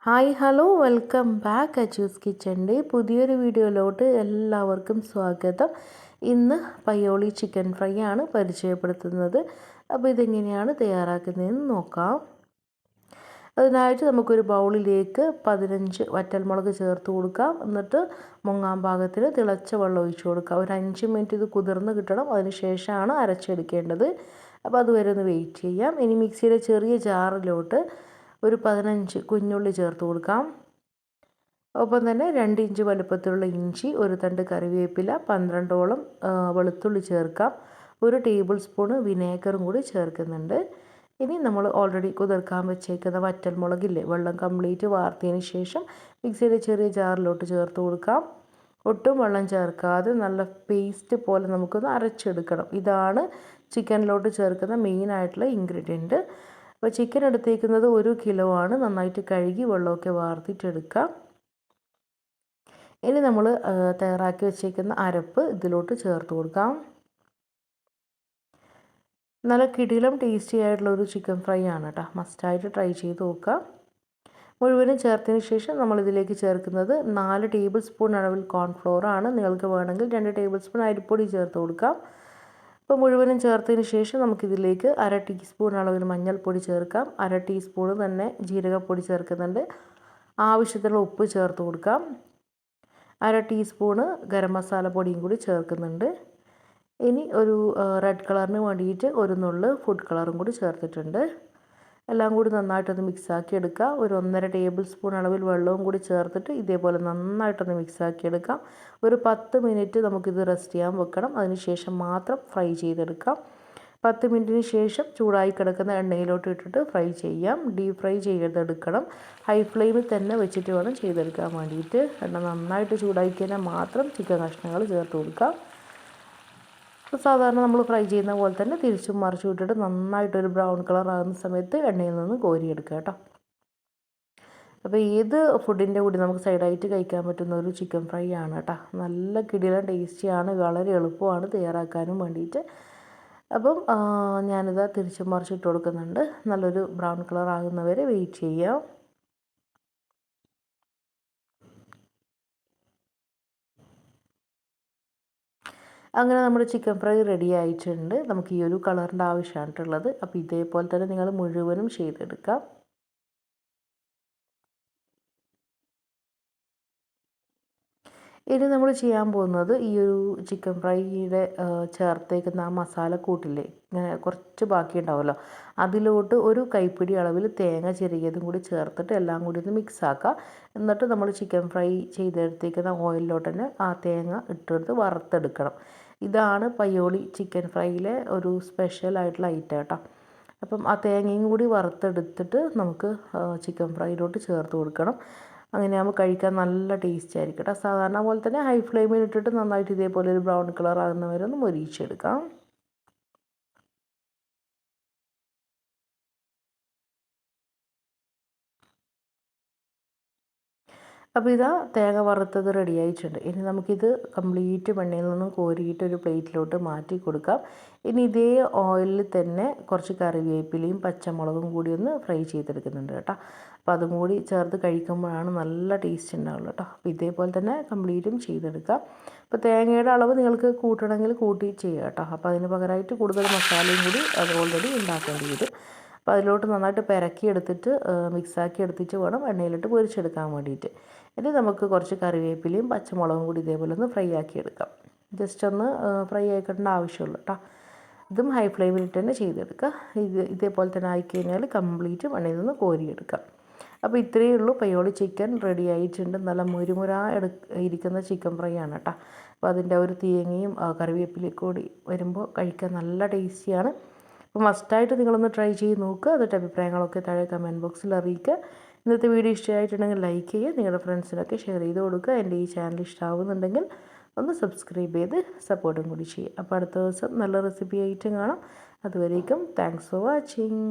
Hi hello welcome back Achus കിച്ചൻ്റെ പുതിയൊരു വീഡിയോയിലോട്ട് എല്ലാവർക്കും സ്വാഗതം. ഇന്ന് പയ്യോളി ചിക്കൻ ഫ്രൈ ആണ് പരിചയപ്പെടുത്തുന്നത്. അപ്പോൾ ഇതെങ്ങനെയാണ് തയ്യാറാക്കുന്നതെന്ന് നോക്കാം. അതിനായിട്ട് നമുക്കൊരു ബൗളിലേക്ക് 15 വറ്റൽമുളക് ചേർത്ത് കൊടുക്കാം. എന്നിട്ട് മുങ്ങാൻ പാകത്തിന് തിളച്ച വെള്ളം ഒഴിച്ചു കൊടുക്കാം. ഒരു 5 മിനിറ്റ് ഇത് കുതിർന്ന് കിട്ടണം. അതിന് ശേഷമാണ് അരച്ചെടുക്കേണ്ടത്. അപ്പോൾ അതുവരെ ഒന്ന് വെയിറ്റ് ചെയ്യാം. ഇനി മിക്സിയുടെ ചെറിയ ജാറിലോട്ട് ഒരു 15 കുഞ്ഞുള്ളി ചേർത്ത് കൊടുക്കാം. ഒപ്പം തന്നെ 2 ഇഞ്ച് വലുപ്പത്തിലുള്ള ഇഞ്ചി, ഒരു തണ്ട് കറിവേപ്പില, 12ഓളം വെളുത്തുള്ളി ചേർക്കാം. ഒരു ടേബിൾ സ്പൂൺ വിനേഗറും കൂടി ചേർക്കുന്നുണ്ട്. ഇനി നമ്മൾ ഓൾറെഡി കുതിർക്കാൻ വെച്ചേക്കുന്ന വറ്റൽമുളകില്ലേ, വെള്ളം കംപ്ലീറ്റ് വാർത്തതിന് ശേഷം മിക്സിയുടെ ചെറിയ ജാറിലോട്ട് ചേർത്ത് കൊടുക്കാം. ഒട്ടും വെള്ളം ചേർക്കാതെ നല്ല പേസ്റ്റ് പോലെ നമുക്കൊന്ന് അരച്ചെടുക്കണം. ഇതാണ് ചിക്കനിലോട്ട് ചേർക്കുന്ന മെയിനായിട്ടുള്ള ഇൻഗ്രീഡിയൻറ്റ്. അപ്പോൾ ചിക്കൻ എടുത്തേക്കുന്നത് 1 കിലോ ആണ്. നന്നായിട്ട് കഴുകി വെള്ളമൊക്കെ വാർത്തിട്ടെടുക്കാം. ഇനി നമ്മൾ തയ്യാറാക്കി വെച്ചേക്കുന്ന അരപ്പ് ഇതിലോട്ട് ചേർത്ത് കൊടുക്കാം. നല്ല കിടിലം ടേസ്റ്റി ആയിട്ടുള്ള ഒരു ചിക്കൻ ഫ്രൈ ആണ് കേട്ടോ. മസ്റ്റായിട്ട് ട്രൈ ചെയ്ത് നോക്കാം. മുഴുവനും ചേർത്തതിന് ശേഷം നമ്മളിതിലേക്ക് ചേർക്കുന്നത് 4 ടേബിൾ സ്പൂൺ അളവിൽ കോൺഫ്ലോർ ആണ്. നിങ്ങൾക്ക് വേണമെങ്കിൽ 2 ടേബിൾ സ്പൂൺ അരിപ്പൊടി ചേർത്ത് കൊടുക്കാം. അപ്പോൾ മുഴുവനും ചേർത്തതിന് ശേഷം നമുക്കിതിലേക്ക് 1/2 ടീസ്പൂൺ അളവിൽ മഞ്ഞൾപ്പൊടി ചേർക്കാം. 1/2 ടീസ്പൂൺ തന്നെ ജീരകപ്പൊടി ചേർക്കുന്നുണ്ട്. ആവശ്യത്തിനുള്ള ഉപ്പ് ചേർത്ത് കൊടുക്കാം. 1/2 ടീസ്പൂണ് ഗരം മസാല പൊടിയും കൂടി ചേർക്കുന്നുണ്ട്. ഇനി ഒരു റെഡ് കളറിന് വേണ്ടിയിട്ട് ഒരു നുള്ള് ഫുഡ് കളറും കൂടി ചേർത്തിട്ടുണ്ട്. എല്ലാം കൂടി നന്നായിട്ടൊന്ന് മിക്സാക്കി എടുക്കുക. ഒരു 1.5 ടേബിൾ സ്പൂൺ അളവിൽ വെള്ളവും കൂടി ചേർത്തിട്ട് ഇതേപോലെ നന്നായിട്ടൊന്ന് മിക്സാക്കി എടുക്കാം. ഒരു 10 മിനിറ്റ് നമുക്കിത് റെസ്റ്റ് ചെയ്യാൻ വെക്കണം. അതിനുശേഷം മാത്രം ഫ്രൈ ചെയ്തെടുക്കാം. 10 മിനിറ്റിന് ശേഷം ചൂടായി കിടക്കുന്ന എണ്ണയിലോട്ട് ഇട്ടിട്ട് ഫ്രൈ ചെയ്യാം. ഡീപ് ഫ്രൈ ചെയ്തെടുക്കണം. ഹൈ ഫ്ലെയിമിൽ തന്നെ വെച്ചിട്ട് വേണം ചെയ്തെടുക്കാൻ വേണ്ടിയിട്ട്. എണ്ണ നന്നായിട്ട് ചൂടായി കഴിഞ്ഞാൽ മാത്രം ചിക്കൻ കഷ്ണങ്ങൾ ചേർത്ത് കൊടുക്കാം. സാധാരണ നമ്മൾ ഫ്രൈ ചെയ്യുന്ന പോലെ തന്നെ തിരിച്ചും മറിച്ചും ഇട്ടിട്ട് നന്നായിട്ടൊരു ബ്രൗൺ കളർ ആകുന്ന സമയത്ത് എണ്ണയിൽ നിന്ന് കോരിയെടുക്കുക കേട്ടോ. അപ്പോൾ ഏത് ഫുഡിൻ്റെ കൂടി നമുക്ക് സൈഡായിട്ട് കഴിക്കാൻ പറ്റുന്ന ഒരു ചിക്കൻ ഫ്രൈ ആണ് കേട്ടോ. നല്ല കിടിലൻ ടേസ്റ്റിയാണ്, വളരെ എളുപ്പമാണ് തയ്യാറാക്കാനും വേണ്ടിയിട്ട്. അപ്പം ഞാനിത് തിരിച്ചും മറിച്ചിട്ട് കൊടുക്കുന്നുണ്ട്. നല്ലൊരു ബ്രൗൺ കളർ ആകുന്നവരെ വെയിറ്റ് ചെയ്യാം. അങ്ങനെ നമ്മുടെ ചിക്കൻ ഫ്രൈ റെഡി ആയിട്ടുണ്ട്. നമുക്ക് ഈ ഒരു കളറിൻ്റെ ആവശ്യമായിട്ടുള്ളത്. അപ്പോൾ ഇതേപോലെ തന്നെ നിങ്ങൾ മുഴുവനും ചെയ്തെടുക്കാം. ഇനി നമ്മൾ ചെയ്യാൻ പോകുന്നത് ഈ ഒരു ചിക്കൻ ഫ്രൈയുടെ ചേർത്തേക്കുന്ന ആ മസാലക്കൂട്ടില്ലേ, ഇങ്ങനെ കുറച്ച് ബാക്കി ഉണ്ടാവുമല്ലോ, അതിലോട്ട് ഒരു കൈപ്പിടി അളവിൽ തേങ്ങ ചിരകിയതും കൂടി ചേർത്തിട്ട് എല്ലാം കൂടി ഒന്ന് മിക്സ് ആക്കുക. എന്നിട്ട് നമ്മൾ ചിക്കൻ ഫ്രൈ ചെയ്തെടുത്തേക്കുന്ന ഓയിലിലോട്ട് തന്നെ ആ തേങ്ങ ഇട്ടെടുത്ത് വറുത്തെടുക്കണം. ഇതാണ് പയ്യോളി ചിക്കൻ ഫ്രൈയിലെ ഒരു സ്പെഷ്യൽ ആയിട്ടുള്ള ഐറ്റം കേട്ടോ. അപ്പം ആ തേങ്ങയും കൂടി വറുത്തെടുത്തിട്ട് നമുക്ക് ചിക്കൻ ഫ്രൈയിലോട്ട് ചേർത്ത് കൊടുക്കണം. അങ്ങനെയാകുമ്പോൾ കഴിക്കാൻ നല്ല ടേസ്റ്റ് ആയിരിക്കും കേട്ടോ. സാധാരണ പോലെ തന്നെ ഹൈ ഫ്ലെയിമിൽ ഇട്ടിട്ട് നന്നായിട്ട് ഇതേപോലെ ഒരു ബ്രൗൺ കളർ ആകുന്നവരെ ഒന്ന് മൊരിയിച്ചെടുക്കാം. അപ്പോൾ ഇതാ തേങ്ങ വറുത്തത് റെഡി ആയിട്ടുണ്ട്. ഇനി നമുക്കിത് കംപ്ലീറ്റ് വെണ്ണയിൽ നിന്നും കോരിയിട്ട് ഒരു പ്ലേറ്റിലോട്ട് മാറ്റി കൊടുക്കാം. ഇനി ഇതേ ഓയിലിൽ തന്നെ കുറച്ച് കറിവേപ്പിലയും പച്ചമുളകും കൂടി ഒന്ന് ഫ്രൈ ചെയ്തെടുക്കുന്നുണ്ട് കേട്ടോ. അപ്പോൾ അതും കൂടി ചേർത്ത് കഴിക്കുമ്പോഴാണ് നല്ല ടേസ്റ്റ് ഉണ്ടാവുള്ളൂ കേട്ടോ. അപ്പോൾ ഇതേപോലെ തന്നെ കംപ്ലീറ്റും ചെയ്തെടുക്കാം. അപ്പോൾ തേങ്ങയുടെ അളവ് നിങ്ങൾക്ക് കൂട്ടണമെങ്കിൽ കൂട്ടി ചെയ്യുക കേട്ടോ. അപ്പോൾ അതിന് പകരമായിട്ട് കൂടുതൽ മസാലയും കൂടി അത് ഓൾറെഡി ഉണ്ടാക്കേണ്ടി വരും. അപ്പോൾ അതിലോട്ട് നന്നായിട്ട് പെരക്കി എടുത്തിട്ട് മിക്സാക്കി എടുത്തിട്ട് വേണം എണ്ണയിലിട്ട് പൊരിച്ചെടുക്കാൻ വേണ്ടിയിട്ട്. ഇനി നമുക്ക് കുറച്ച് കറിവേപ്പിലയും പച്ചമുളകും കൂടി ഇതേപോലെ ഒന്ന് ഫ്രൈ ആക്കി എടുക്കാം. ജസ്റ്റ് ഒന്ന് ഫ്രൈ ആക്കേണ്ട ആവശ്യമുള്ളൂ കേട്ടോ. ഇതും ഹൈ ഫ്ലെയിമിലിട്ട് തന്നെ ചെയ്തെടുക്കുക. ഇതേപോലെ തന്നെ ആയിക്കഴിഞ്ഞാൽ കംപ്ലീറ്റ് എണ്ണയിൽ നിന്ന് കോരിയെടുക്കാം. അപ്പോൾ ഇത്രയേ ഉള്ളൂ. പയ്യോളി ചിക്കൻ റെഡി ആയിട്ടുണ്ട്. നല്ല മുരുമുരാ ഇരിക്കുന്ന ചിക്കൻ ഫ്രൈ ആണ് കേട്ടോ. അപ്പോൾ അതിൻ്റെ ഒരു തേങ്ങയും കറിവേപ്പിലയും കൂടി വരുമ്പോൾ കഴിക്കാൻ നല്ല ടേസ്റ്റിയാണ്. അപ്പോൾ മസ്റ്റായിട്ട് നിങ്ങളൊന്ന് ട്രൈ ചെയ്ത് നോക്കുക. എന്നിട്ട് അഭിപ്രായങ്ങളൊക്കെ താഴെ കമൻറ്റ് ബോക്സിൽ അറിയിക്കുക. ഇന്നത്തെ വീഡിയോ ഇഷ്ടമായിട്ടുണ്ടെങ്കിൽ ലൈക്ക് ചെയ്യുക, നിങ്ങളുടെ ഫ്രണ്ട്സിനൊക്കെ ഷെയർ ചെയ്ത് കൊടുക്കുക. എൻ്റെ ഈ ചാനൽ ഇഷ്ടമാവുന്നുണ്ടെങ്കിൽ ഒന്ന് സബ്സ്ക്രൈബ് ചെയ്ത് സപ്പോർട്ടും കൂടി ചെയ്യുക. അപ്പോൾ അടുത്ത ദിവസം നല്ല റെസിപ്പി ആയിട്ട് കാണാം. അതുവരേക്കും താങ്ക്സ് ഫോർ വാച്ചിങ്.